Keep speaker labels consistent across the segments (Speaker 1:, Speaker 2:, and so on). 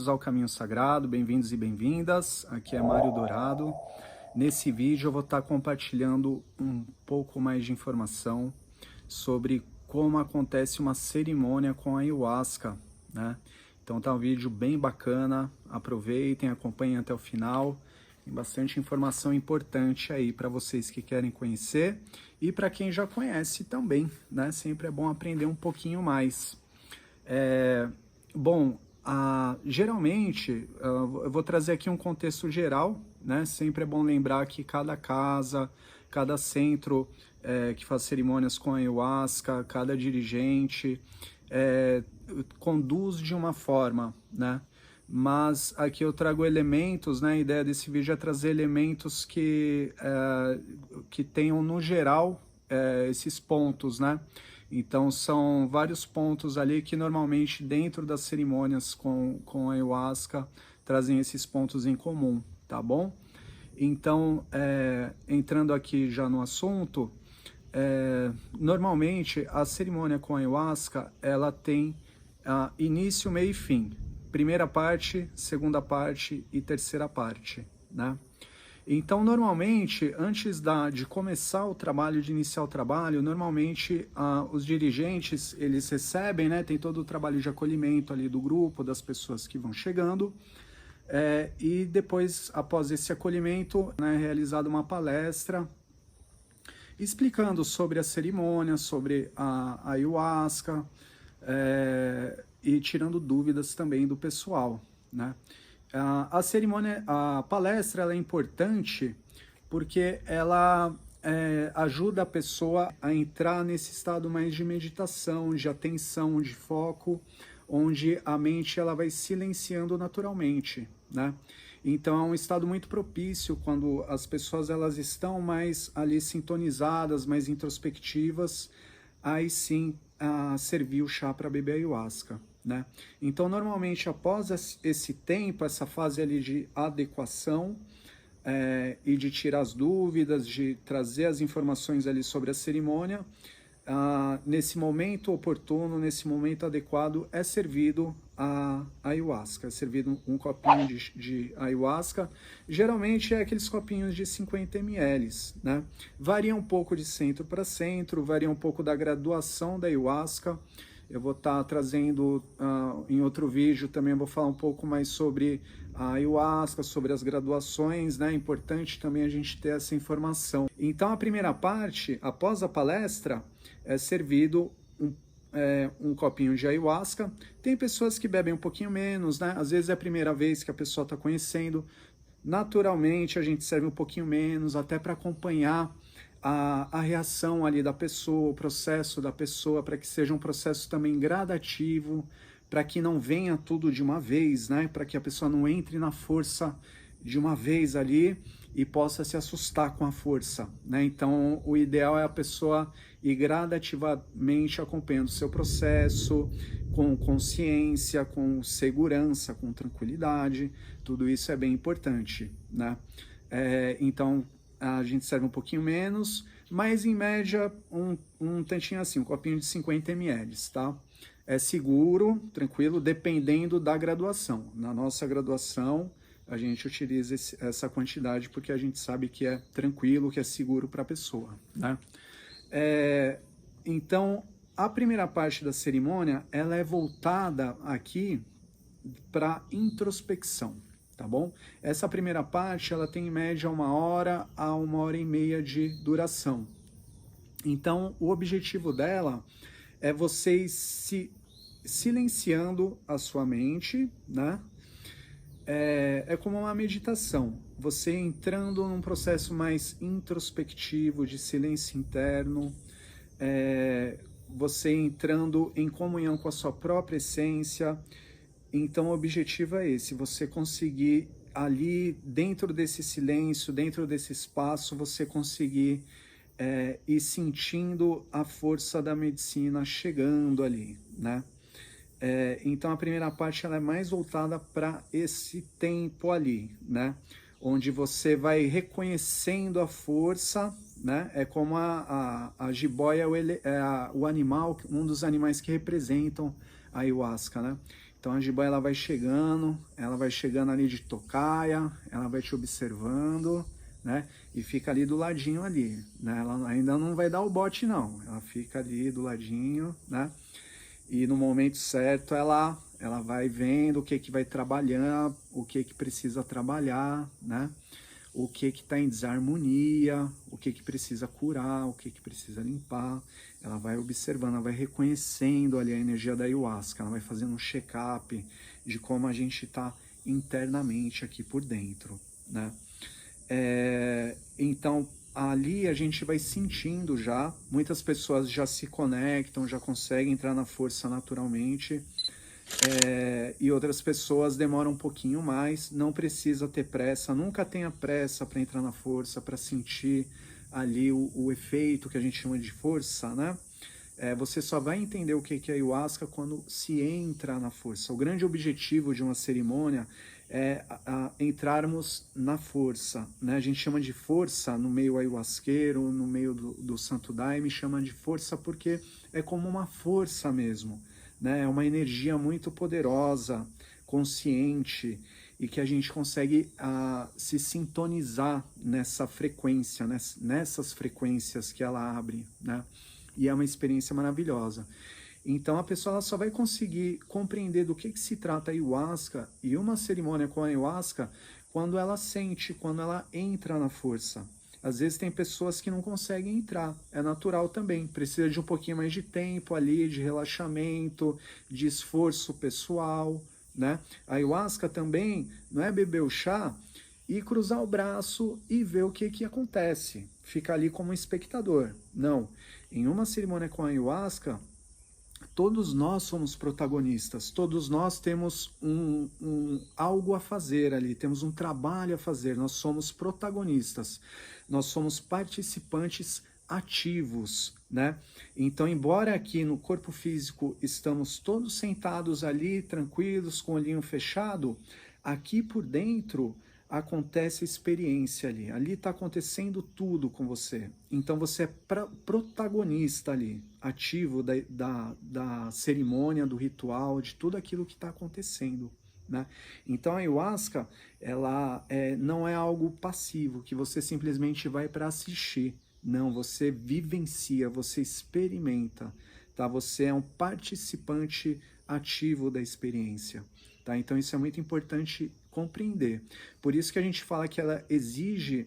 Speaker 1: ao Caminho Sagrado, bem-vindos e bem-vindas. Aqui é Mário Dourado. Nesse vídeo eu vou estar compartilhando um pouco mais de informação sobre como acontece uma cerimônia com a ayahuasca, né? Então tá um vídeo bem bacana, aproveitem, acompanhem até o final. Tem bastante informação importante aí para vocês que querem conhecer e para quem já conhece também, né? Sempre é bom aprender um pouquinho mais. Geralmente, eu vou trazer aqui um contexto geral, né? Sempre é bom lembrar que cada casa, cada centro que faz cerimônias com ayahuasca, cada dirigente conduz de uma forma, né? Mas aqui eu trago elementos, né? A ideia desse vídeo é trazer elementos que tenham no geral esses pontos, né? Então são vários pontos ali que normalmente dentro das cerimônias com ayahuasca trazem esses pontos em comum, tá bom? Então, entrando aqui já no assunto, normalmente a cerimônia com ayahuasca ela tem início, meio e fim. Primeira parte, segunda parte e terceira parte, né? Então, normalmente, antes de começar o trabalho, de iniciar o trabalho, normalmente os dirigentes, eles recebem, né? Tem todo o trabalho de acolhimento ali do grupo, das pessoas que vão chegando. E depois, após esse acolhimento, né, é realizada uma palestra explicando sobre a cerimônia, sobre a ayahuasca, e tirando dúvidas também do pessoal, né? A palestra ela é importante porque ela ajuda a pessoa a entrar nesse estado mais de meditação, de atenção, de foco, onde a mente ela vai silenciando naturalmente, né? Então é um estado muito propício quando as pessoas elas estão mais ali sintonizadas, mais introspectivas, aí sim servir o chá para beber ayahuasca, né? Então normalmente após esse tempo, essa fase ali de adequação e de tirar as dúvidas, de trazer as informações ali sobre a cerimônia, nesse momento oportuno, nesse momento adequado, é servido a ayahuasca, é servido um copinho de ayahuasca, geralmente é aqueles copinhos de 50 ml, né? Varia um pouco de centro para centro, varia um pouco da graduação da ayahuasca. Eu vou estar trazendo em outro vídeo também, vou falar um pouco mais sobre a ayahuasca, sobre as graduações, né? É importante também a gente ter essa informação. Então a primeira parte, após a palestra, é servido um copinho de ayahuasca. Tem pessoas que bebem um pouquinho menos, né? Às vezes é a primeira vez que a pessoa está conhecendo. Naturalmente a gente serve um pouquinho menos, até para acompanhar a reação ali da pessoa, o processo da pessoa, para que seja um processo também gradativo, para que não venha tudo de uma vez, né? Para que a pessoa não entre na força de uma vez ali e possa se assustar com a força, né? Então o ideal é a pessoa ir gradativamente acompanhando o seu processo, com consciência, com segurança, com tranquilidade. Tudo isso é bem importante, né? Então a gente serve um pouquinho menos, mas em média um tantinho assim, um copinho de 50 ml, tá? É seguro, tranquilo, dependendo da graduação. Na nossa graduação, a gente utiliza essa quantidade porque a gente sabe que é tranquilo, que é seguro para a pessoa, né? Então, a primeira parte da cerimônia, ela é voltada aqui para introspecção, tá bom? Essa primeira parte, ela tem em média 1 hora a 1 hora e meia de duração. Então, o objetivo dela é vocês se silenciando a sua mente, né? É como uma meditação, você entrando num processo mais introspectivo, de silêncio interno, você entrando em comunhão com a sua própria essência. Então o objetivo é esse, você conseguir ali, dentro desse silêncio, dentro desse espaço, você conseguir ir sentindo a força da medicina chegando ali, né? Então a primeira parte ela é mais voltada para esse tempo ali, né? Onde você vai reconhecendo a força, né? É como a jiboia é o animal, um dos animais que representam a ayahuasca, né? Então a jiboia ela vai chegando ali de tocaia, ela vai te observando, né? E fica ali do ladinho ali, né? Ela ainda não vai dar o bote não, ela fica ali do ladinho, né? E no momento certo ela vai vendo o que vai trabalhar, o que precisa trabalhar, né? O que está em desarmonia, o que precisa curar, o que precisa limpar. Ela vai observando, ela vai reconhecendo ali a energia da ayahuasca, ela vai fazendo um check-up de como a gente está internamente aqui por dentro, né? Então, ali a gente vai sentindo já, muitas pessoas já se conectam, já conseguem entrar na força naturalmente, e outras pessoas demoram um pouquinho mais, não precisa ter pressa, nunca tenha pressa para entrar na força, para sentir ali o efeito que a gente chama de força, né? Você só vai entender o que é ayahuasca quando se entra na força. O grande objetivo de uma cerimônia é entrarmos na força, né? A gente chama de força no meio ayahuasqueiro, no meio do Santo Daime, chama de força porque é como uma força mesmo, né? É uma energia muito poderosa, consciente, e que a gente consegue se sintonizar nessa frequência, nessas frequências que ela abre, né? E é uma experiência maravilhosa. Então a pessoa ela só vai conseguir compreender do que se trata a ayahuasca e uma cerimônia com a ayahuasca quando ela sente, quando ela entra na força. Às vezes tem pessoas que não conseguem entrar, é natural também, precisa de um pouquinho mais de tempo ali, de relaxamento, de esforço pessoal, né? A ayahuasca também não é beber o chá e cruzar o braço e ver o que acontece, ficar ali como um espectador. Não, em uma cerimônia com a ayahuasca, todos nós somos protagonistas, todos nós temos algo a fazer ali, temos um trabalho a fazer, nós somos protagonistas, nós somos participantes ativos, né? Então, embora aqui no corpo físico estamos todos sentados ali, tranquilos, com o olhinho fechado, aqui por dentro acontece a experiência ali. Ali está acontecendo tudo com você. Então você é protagonista ali, ativo da cerimônia, do ritual, de tudo aquilo que está acontecendo, né? Então a ayahuasca, ela não é algo passivo, que você simplesmente vai para assistir. Não, você vivencia, você experimenta, tá? Você é um participante ativo da experiência, tá? Então isso é muito importante compreender. Por isso que a gente fala que ela exige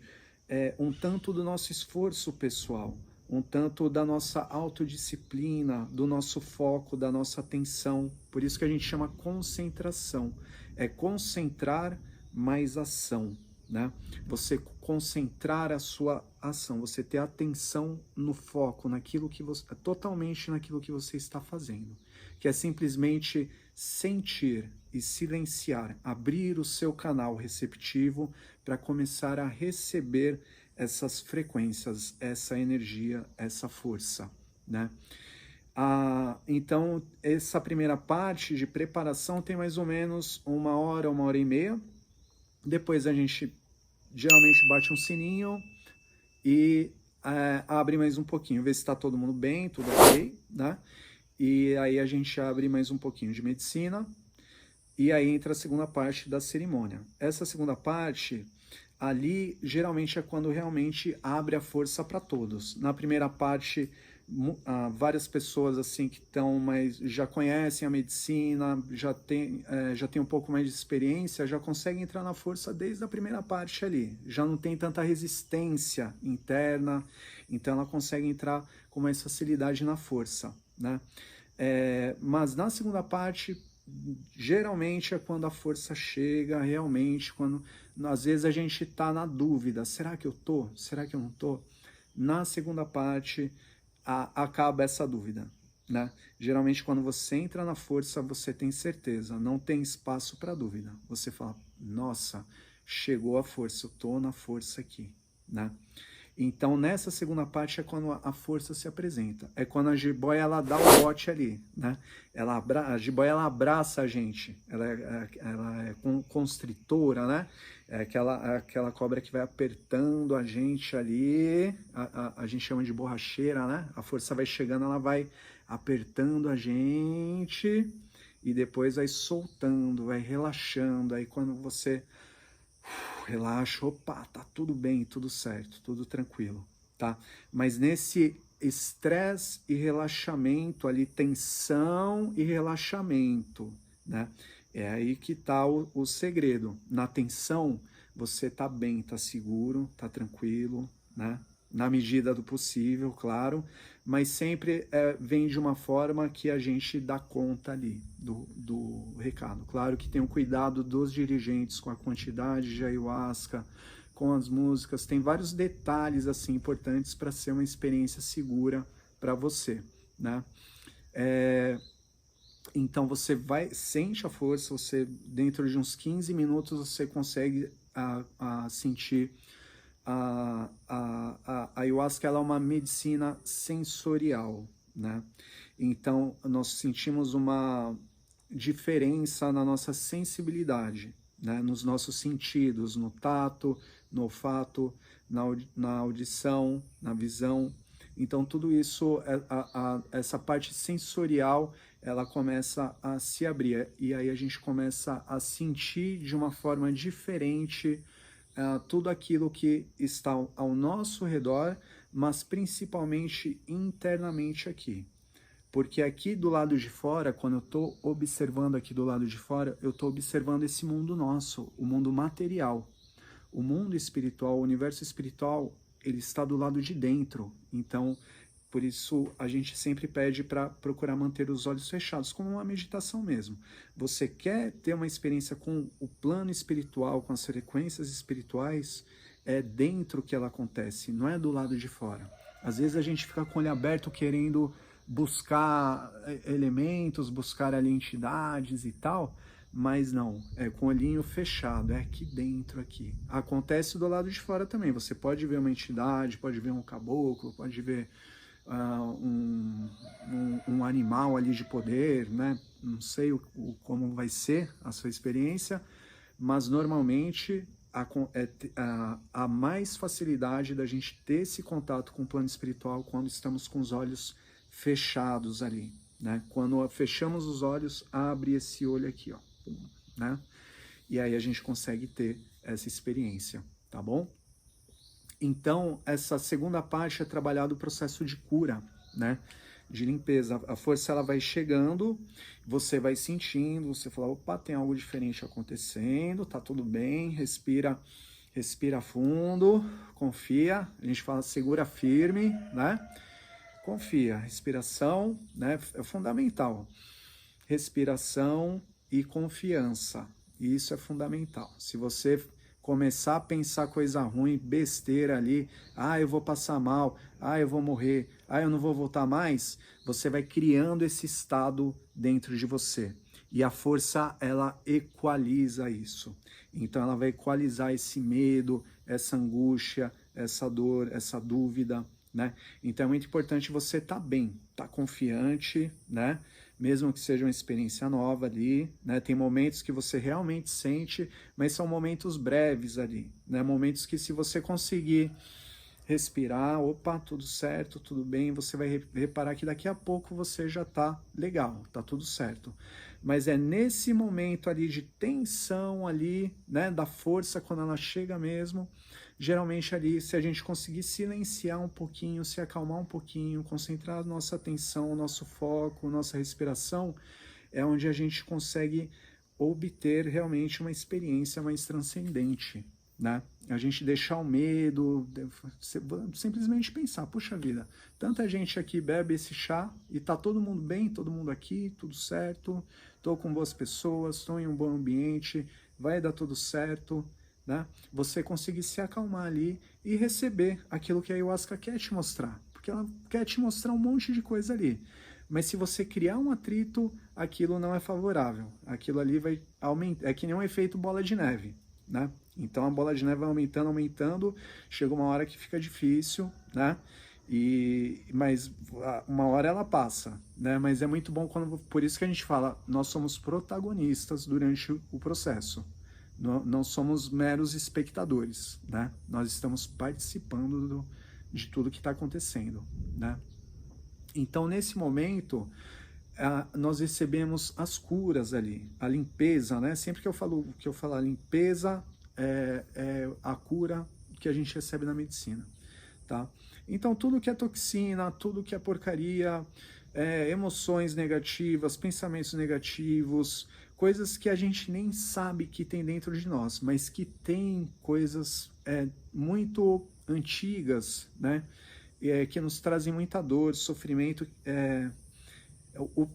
Speaker 1: um tanto do nosso esforço pessoal, um tanto da nossa autodisciplina, do nosso foco, da nossa atenção. Por isso que a gente chama concentração. É concentrar mais ação, né? Você concentrar a sua ação, você ter atenção no foco, naquilo que você, totalmente naquilo que você está fazendo, que é simplesmente sentir e silenciar, abrir o seu canal receptivo para começar a receber essas frequências, essa energia, essa força, né? Então, essa primeira parte de preparação tem mais ou menos 1 hora, 1 hora e meia. Depois a gente geralmente bate um sininho e abre mais um pouquinho, vê se está todo mundo bem, tudo ok, né? E aí a gente abre mais um pouquinho de medicina, e aí entra a segunda parte da cerimônia. Essa segunda parte, ali, geralmente é quando realmente abre a força para todos. Na primeira parte, várias pessoas assim que estão, mas já conhecem a medicina, já tem um pouco mais de experiência, já conseguem entrar na força desde a primeira parte ali. Já não tem tanta resistência interna, então ela consegue entrar com mais facilidade na força, né? Mas na segunda parte, geralmente é quando a força chega, realmente, quando às vezes a gente está na dúvida, será que eu tô? Será que eu não tô? Na segunda parte, acaba essa dúvida, né? Geralmente quando você entra na força, você tem certeza, não tem espaço para dúvida. Você fala, nossa, chegou a força, eu tô na força aqui, né? Então, nessa segunda parte é quando a força se apresenta. É quando a jiboia ela dá o bote ali, né? A jiboia ela abraça a gente. Ela é constritora, né? É aquela cobra que vai apertando a gente ali. A gente chama de borracheira, né? A força vai chegando, ela vai apertando a gente e depois vai soltando, vai relaxando. Aí quando você relaxa, opa, tá tudo bem, tudo certo, tudo tranquilo, tá? Mas nesse estresse e relaxamento ali, tensão e relaxamento, né? É aí que tá o segredo. Na tensão, você tá bem, tá seguro, tá tranquilo, né? Na medida do possível, claro, mas sempre vem de uma forma que a gente dá conta ali do recado. Claro que tem o cuidado dos dirigentes com a quantidade de ayahuasca, com as músicas, tem vários detalhes assim importantes para ser uma experiência segura para você, né? Então você sente a força, você dentro de uns 15 minutos você consegue sentir a ayahuasca. Ela é uma medicina sensorial, né? Então nós sentimos uma diferença na nossa sensibilidade, né? Nos nossos sentidos, no tato, no olfato, na audição, na visão. Então tudo isso, essa parte sensorial, ela começa a se abrir, e aí a gente começa a sentir de uma forma diferente tudo aquilo que está ao nosso redor, mas principalmente internamente aqui. Porque aqui do lado de fora, quando eu estou observando aqui do lado de fora, eu estou observando esse mundo nosso, o mundo material. O mundo espiritual, o universo espiritual, ele está do lado de dentro. Então, por isso a gente sempre pede para procurar manter os olhos fechados, como uma meditação mesmo. Você quer ter uma experiência com o plano espiritual, com as frequências espirituais, é dentro que ela acontece, não é do lado de fora. Às vezes a gente fica com o olho aberto querendo buscar elementos, buscar ali entidades e tal, mas não, é com o olhinho fechado, é aqui dentro, aqui. Acontece do lado de fora também, você pode ver uma entidade, pode ver um caboclo, pode ver um animal ali de poder, né? Não sei como vai ser a sua experiência, mas normalmente a mais facilidade da gente ter esse contato com o plano espiritual quando estamos com os olhos fechados ali, né? Quando fechamos os olhos, abre esse olho aqui, ó, né? E aí a gente consegue ter essa experiência, tá bom? Então, essa segunda parte é trabalhar o processo de cura, né? De limpeza. A força, ela vai chegando, você vai sentindo, você fala, opa, tem algo diferente acontecendo, tá tudo bem, respira fundo, confia, a gente fala segura firme, né? Confia, respiração, né? É fundamental. Respiração e confiança, isso é fundamental. Se você começar a pensar coisa ruim, besteira ali, eu vou passar mal, eu vou morrer, eu não vou voltar mais, você vai criando esse estado dentro de você. E a força, ela equaliza isso. Então ela vai equalizar esse medo, essa angústia, essa dor, essa dúvida, né? Então é muito importante você estar bem, estar confiante, né? Mesmo que seja uma experiência nova ali, né? Tem momentos que você realmente sente, mas são momentos breves ali, né? Momentos que, se você conseguir respirar, opa, tudo certo, tudo bem, você vai reparar que daqui a pouco você já tá legal, tá tudo certo. Mas é nesse momento ali de tensão ali, né? Da força, quando ela chega mesmo, geralmente ali, se a gente conseguir silenciar um pouquinho, se acalmar um pouquinho, concentrar nossa atenção, nosso foco, nossa respiração, é onde a gente consegue obter realmente uma experiência mais transcendente, né? A gente deixar o medo, simplesmente pensar, puxa vida, tanta gente aqui bebe esse chá e tá todo mundo bem, todo mundo aqui, tudo certo, tô com boas pessoas, estou em um bom ambiente, vai dar tudo certo, né? Você conseguir se acalmar ali e receber aquilo que a ayahuasca quer te mostrar, porque ela quer te mostrar um monte de coisa ali. Mas se você criar um atrito, aquilo não é favorável. Aquilo ali vai aumentar, é que nem um efeito bola de neve, né? Então a bola de neve vai aumentando, aumentando, chega uma hora que fica difícil, né? Mas uma hora ela passa, né? Mas é muito bom por isso que a gente fala, nós somos protagonistas durante o processo. Não somos meros espectadores, né? Nós estamos participando de tudo que está acontecendo, né? Então, nesse momento, nós recebemos as curas ali, a limpeza, né? Sempre que eu falar limpeza, é a cura que a gente recebe na medicina, tá? Então, tudo que é toxina, tudo que é porcaria, emoções negativas, pensamentos negativos, coisas que a gente nem sabe que tem dentro de nós, mas que tem coisas muito antigas, né? Que nos trazem muita dor, sofrimento.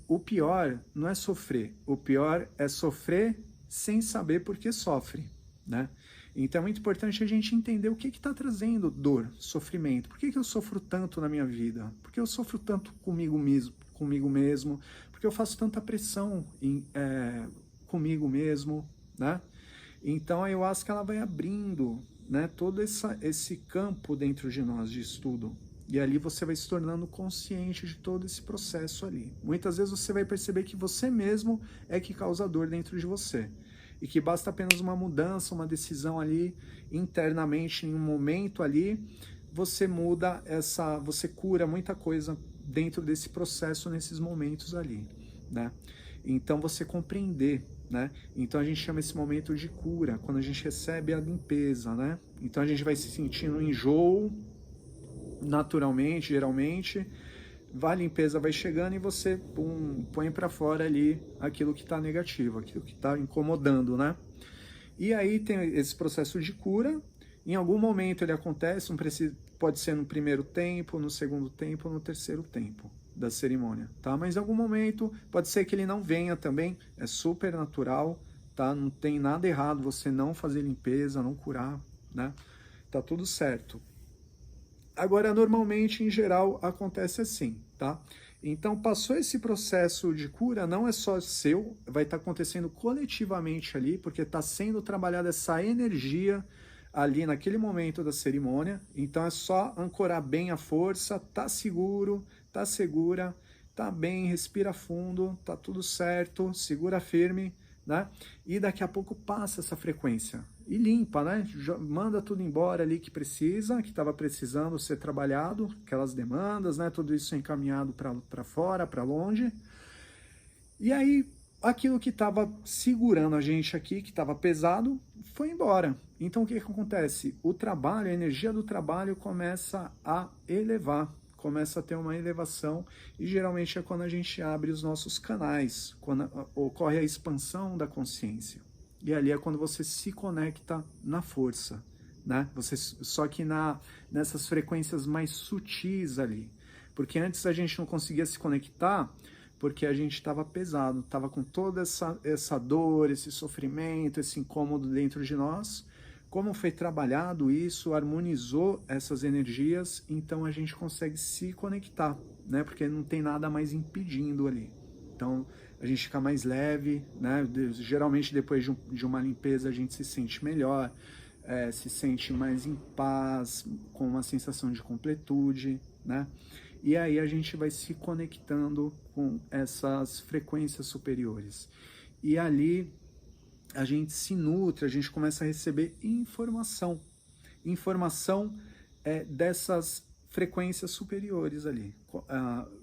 Speaker 1: O pior não é sofrer, o pior é sofrer sem saber por que sofre, né? Então é muito importante a gente entender o que está trazendo dor, sofrimento. Por que eu sofro tanto na minha vida? Por que eu sofro tanto comigo mesmo? Por que eu faço tanta pressão comigo mesmo, né? Então a ayahuasca ela vai abrindo, né, todo esse campo dentro de nós de estudo. E ali você vai se tornando consciente de todo esse processo ali. Muitas vezes você vai perceber que você mesmo é que causa dor dentro de você. E que basta apenas uma mudança, uma decisão ali internamente, em um momento ali, você muda você cura muita coisa dentro desse processo, nesses momentos ali, né? Então você compreender, né? Então a gente chama esse momento de cura, quando a gente recebe a limpeza, né? Então a gente vai se sentindo enjoo, naturalmente, geralmente, a limpeza vai chegando e você põe para fora ali aquilo que está negativo, aquilo que está incomodando, né? E aí tem esse processo de cura. Em algum momento ele acontece, pode ser no primeiro tempo, no segundo tempo, no terceiro tempo da cerimônia, tá? Mas em algum momento pode ser que ele não venha também, é super natural, tá? Não tem nada errado você não fazer limpeza, não curar, né? Tá tudo certo. Agora, normalmente, em geral, acontece assim, tá? Então, passou esse processo de cura, não é só seu, vai estar acontecendo coletivamente ali, porque está sendo trabalhada essa energia ali naquele momento da cerimônia. Então, é só ancorar bem a força, tá seguro, tá segura, tá bem, respira fundo, tá tudo certo, segura firme, né? E daqui a pouco passa essa frequência e limpa, né? Manda tudo embora ali que precisa, que estava precisando ser trabalhado, aquelas demandas, né? Tudo isso encaminhado para fora, para longe. E aí, aquilo que estava segurando a gente aqui, que estava pesado, foi embora. Então, o que acontece? O trabalho, a energia do trabalho começa a elevar, começa a ter uma elevação, e geralmente é quando a gente abre os nossos canais, quando ocorre a expansão da consciência. E ali é quando você se conecta na força, né? Só que nessas frequências mais sutis ali. Porque antes a gente não conseguia se conectar porque a gente estava pesado, estava com toda essa dor, esse sofrimento, esse incômodo dentro de nós. Como foi trabalhado isso, harmonizou essas energias, então a gente consegue se conectar, né? Porque não tem nada mais impedindo ali. Então a gente fica mais leve, né? Geralmente depois de uma limpeza a gente se sente melhor, se sente mais em paz, com uma sensação de completude, né? E aí a gente vai se conectando com essas frequências superiores. E ali a gente se nutre, a gente começa a receber informação. Informação dessas frequências superiores ali,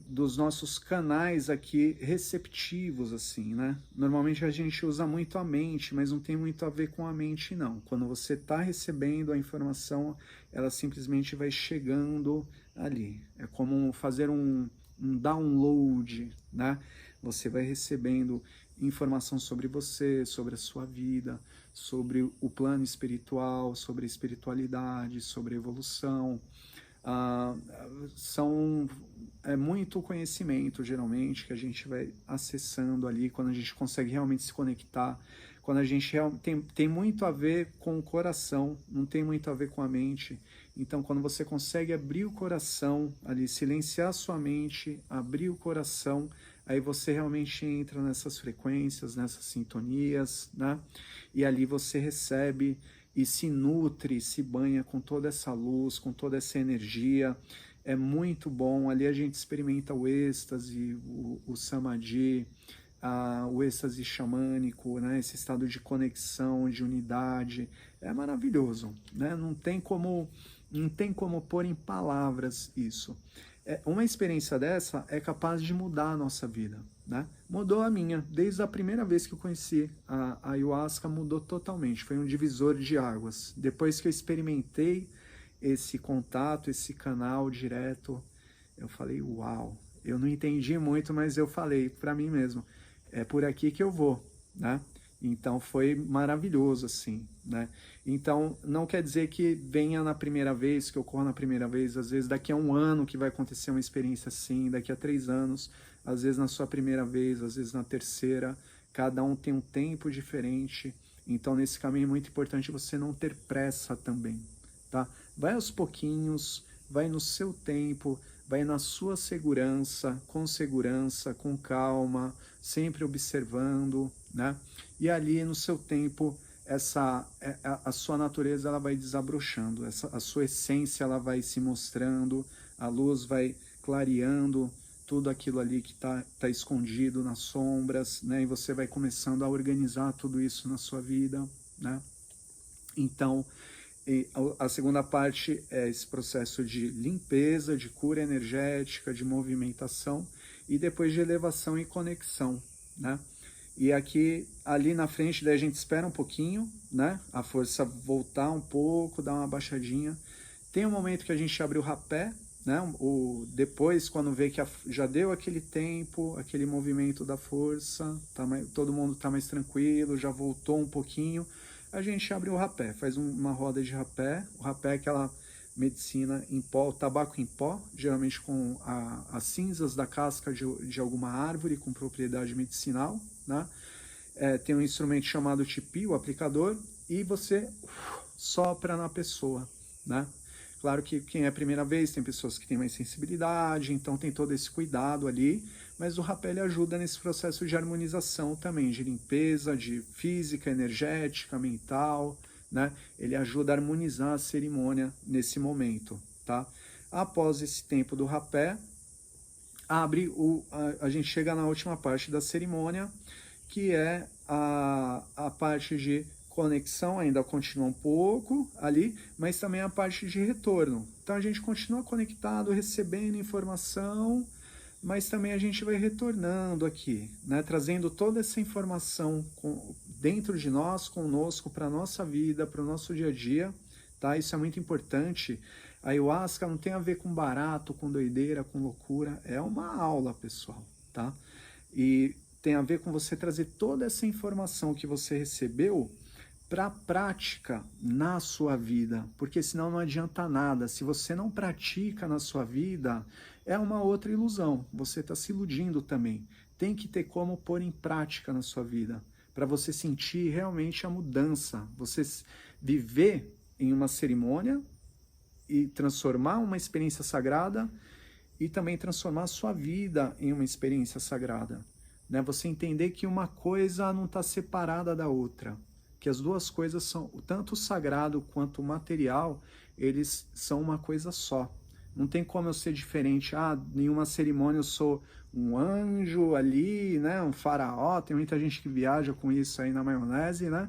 Speaker 1: dos nossos canais aqui receptivos, assim, né? Normalmente a gente usa muito a mente, mas não tem muito a ver com a mente, não. Quando você está recebendo a informação, ela simplesmente vai chegando ali. É como fazer um download, né? Você vai recebendo informação sobre você, sobre a sua vida, sobre o plano espiritual, sobre a espiritualidade, sobre a evolução. É muito conhecimento, geralmente, que a gente vai acessando ali, quando a gente consegue realmente se conectar, quando a gente tem muito a ver com o coração, não tem muito a ver com a mente. Então, quando você consegue abrir o coração ali, silenciar a sua mente, abrir o coração, aí você realmente entra nessas frequências, nessas sintonias, né? E ali você recebe e se nutre, se banha com toda essa luz, com toda essa energia. É muito bom. Ali a gente experimenta o êxtase, o samadhi, o êxtase xamânico, né? Esse estado de conexão, de unidade. É maravilhoso, né? Não tem como pôr em palavras isso. Uma experiência dessa é capaz de mudar a nossa vida, né? Mudou a minha. Desde a primeira vez que eu conheci a ayahuasca, mudou totalmente. Foi um divisor de águas. Depois que eu experimentei esse contato, esse canal direto, eu falei, uau. Eu não entendi muito, mas eu falei para mim mesmo, é por aqui que eu vou, né? Então foi maravilhoso, assim, né? Então não quer dizer que venha na primeira vez, que ocorra na primeira vez, às vezes daqui a um ano que vai acontecer uma experiência assim, daqui a 3 anos, às vezes na sua primeira vez, às vezes na terceira, cada um tem um tempo diferente, então nesse caminho é muito importante você não ter pressa também, tá? Vai aos pouquinhos, vai no seu tempo, vai na sua segurança, com calma, sempre observando, né? E ali no seu tempo, a sua natureza ela vai desabrochando, a sua essência ela vai se mostrando, a luz vai clareando tudo aquilo ali que tá escondido nas sombras, né? E você vai começando a organizar tudo isso na sua vida, né? Então, a segunda parte é esse processo de limpeza, de cura energética, de movimentação e depois de elevação e conexão, né? E aqui, ali na frente, daí a gente espera um pouquinho, né? A força voltar um pouco, dar uma baixadinha. Tem um momento que a gente abre o rapé, né? Depois, quando vê que já deu aquele tempo, aquele movimento da força, todo mundo está mais tranquilo, já voltou um pouquinho, a gente abre o rapé, faz uma roda de rapé. O rapé é aquela medicina em pó, o tabaco em pó, geralmente com as cinzas da casca de alguma árvore com propriedade medicinal, né? Tem um instrumento chamado tipi, o aplicador, e você sopra na pessoa, né? Claro que quem é a primeira vez, tem pessoas que têm mais sensibilidade, então tem todo esse cuidado ali, mas o rapé ele ajuda nesse processo de harmonização também, de limpeza, de física, energética, mental, né? Ele ajuda a harmonizar a cerimônia nesse momento, tá? Após esse tempo do rapé, a gente chega na última parte da cerimônia, que é a parte de conexão, ainda continua um pouco ali, mas também a parte de retorno. Então a gente continua conectado, recebendo informação, mas também a gente vai retornando aqui, né? Trazendo toda essa informação dentro de nós, conosco, para a nossa vida, para o nosso dia a dia, tá? Isso é muito importante. A ayahuasca não tem a ver com barato, com doideira, com loucura, é uma aula, pessoal, tá? E tem a ver com você trazer toda essa informação que você recebeu para a prática na sua vida, porque senão não adianta nada. Se você não pratica na sua vida, é uma outra ilusão, você está se iludindo também. Tem que ter como pôr em prática na sua vida, para você sentir realmente a mudança, você viver em uma cerimônia e transformar uma experiência sagrada e também transformar a sua vida em uma experiência sagrada, né? Você entender que uma coisa não está separada da outra, que as duas coisas são, tanto o sagrado quanto o material, eles são uma coisa só. Não tem como eu ser diferente. Em uma cerimônia eu sou um anjo ali, né? Um faraó, tem muita gente que viaja com isso aí na maionese, né?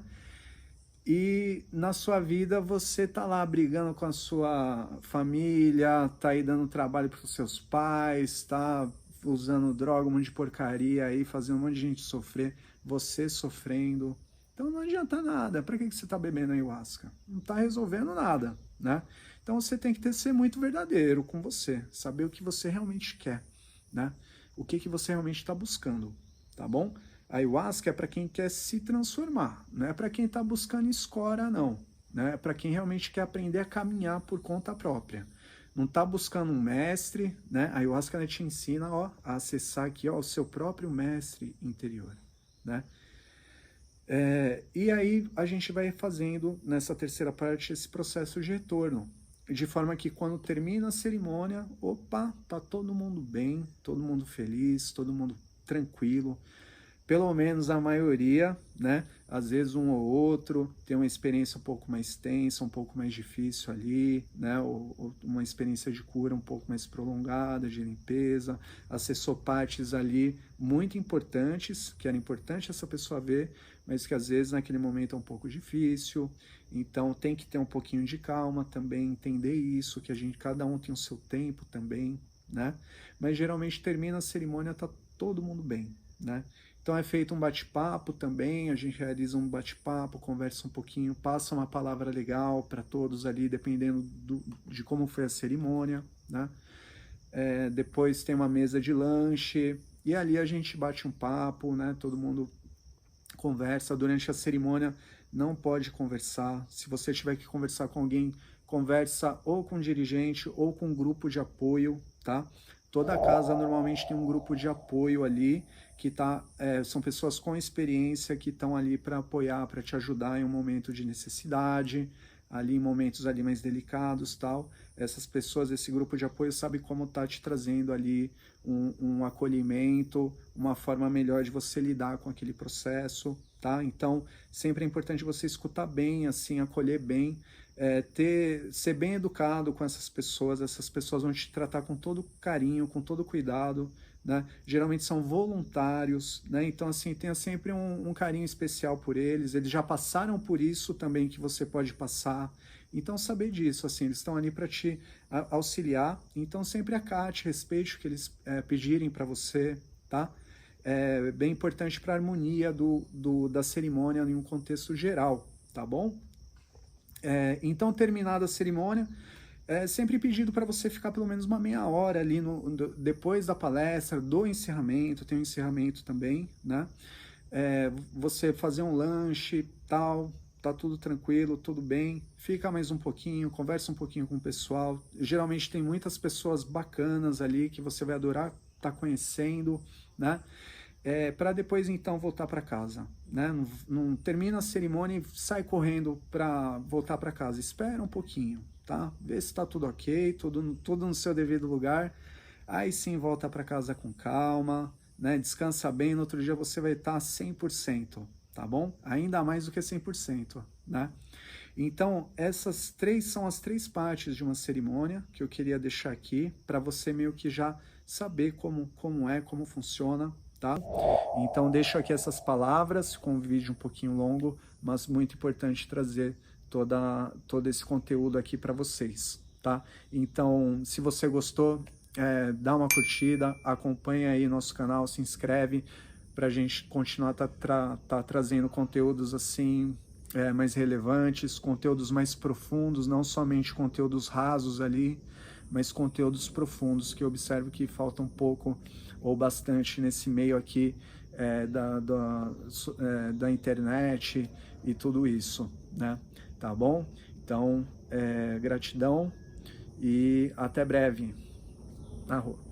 Speaker 1: E na sua vida você tá lá brigando com a sua família, tá aí dando trabalho para os seus pais, tá usando droga, um monte de porcaria aí, fazendo um monte de gente sofrer, você sofrendo. Então não adianta nada. Para que você está bebendo ayahuasca? Não está resolvendo nada, né? Então você tem que ser muito verdadeiro com você, saber o que você realmente quer, né? O que você realmente está buscando, tá bom? A ayahuasca é para quem quer se transformar, não é para quem está buscando escora, não. Né? É para quem realmente quer aprender a caminhar por conta própria. Não está buscando um mestre, né? A ayahuasca te ensina, ó, a acessar aqui, ó, o seu próprio mestre interior, né? E aí a gente vai fazendo nessa terceira parte esse processo de retorno, de forma que quando termina a cerimônia, opa, tá todo mundo bem, todo mundo feliz, todo mundo tranquilo, pelo menos a maioria, né? Às vezes um ou outro tem uma experiência um pouco mais tensa, um pouco mais difícil ali, né? Ou uma experiência de cura um pouco mais prolongada, de limpeza, acessou partes ali muito importantes, que era importante essa pessoa ver, mas que às vezes naquele momento é um pouco difícil. Então tem que ter um pouquinho de calma também, entender isso, que cada um tem o seu tempo também, né? Mas geralmente termina a cerimônia, tá todo mundo bem. né? Então é feito um bate-papo também, a gente realiza um bate-papo, conversa um pouquinho, passa uma palavra legal para todos ali, dependendo de como foi a cerimônia, né? Depois tem uma mesa de lanche, e ali a gente bate um papo, né? Todo mundo conversa. Durante a cerimônia não pode conversar. Se você tiver que conversar com alguém, conversa ou com o dirigente ou com um grupo de apoio, tá? Toda casa normalmente tem um grupo de apoio ali, que são pessoas com experiência que estão ali para apoiar, para te ajudar em um momento de necessidade, ali em momentos ali mais delicados, tal. Essas pessoas, esse grupo de apoio sabe como tá te trazendo ali um acolhimento, uma forma melhor de você lidar com aquele processo, tá? Então, sempre é importante você escutar bem, assim, acolher bem, ser bem educado com essas pessoas vão te tratar com todo carinho, com todo cuidado, né? Geralmente são voluntários, né? Então, assim, tenha sempre um carinho especial por eles já passaram por isso também que você pode passar. Então, saber disso, assim, eles estão ali para te auxiliar. Então, sempre acate, respeite o que eles pedirem para você, tá? É bem importante para a harmonia da cerimônia em um contexto geral, tá bom? Então, terminada a cerimônia, é sempre pedido para você ficar pelo menos uma meia hora ali depois da palestra, do encerramento, tem um encerramento também, né? Você fazer um lanche, tal, tá tudo tranquilo, tudo bem, fica mais um pouquinho, conversa um pouquinho com o pessoal. Geralmente tem muitas pessoas bacanas ali que você vai adorar estar conhecendo, né? Para depois então voltar para casa, né? Não termina a cerimônia e sai correndo para voltar para casa. Espera um pouquinho, tá? Vê se está tudo ok, tudo no seu devido lugar. Aí sim volta para casa com calma, né? Descansa bem. No outro dia você vai estar 100%, tá bom? Ainda mais do que 100%, né? Então, essas são as 3 partes de uma cerimônia que eu queria deixar aqui para você meio que já saber como funciona, tá? Então, deixo aqui essas palavras com um vídeo um pouquinho longo, mas muito importante trazer todo esse conteúdo aqui para vocês, tá? Então, se você gostou, dá uma curtida, acompanha aí nosso canal, se inscreve para a gente continuar trazendo conteúdos assim mais relevantes, conteúdos mais profundos, não somente conteúdos rasos ali, mas conteúdos profundos que eu observo que falta um pouco ou bastante nesse meio aqui da internet e tudo isso, né? Tá bom? Então, gratidão e até breve na rua.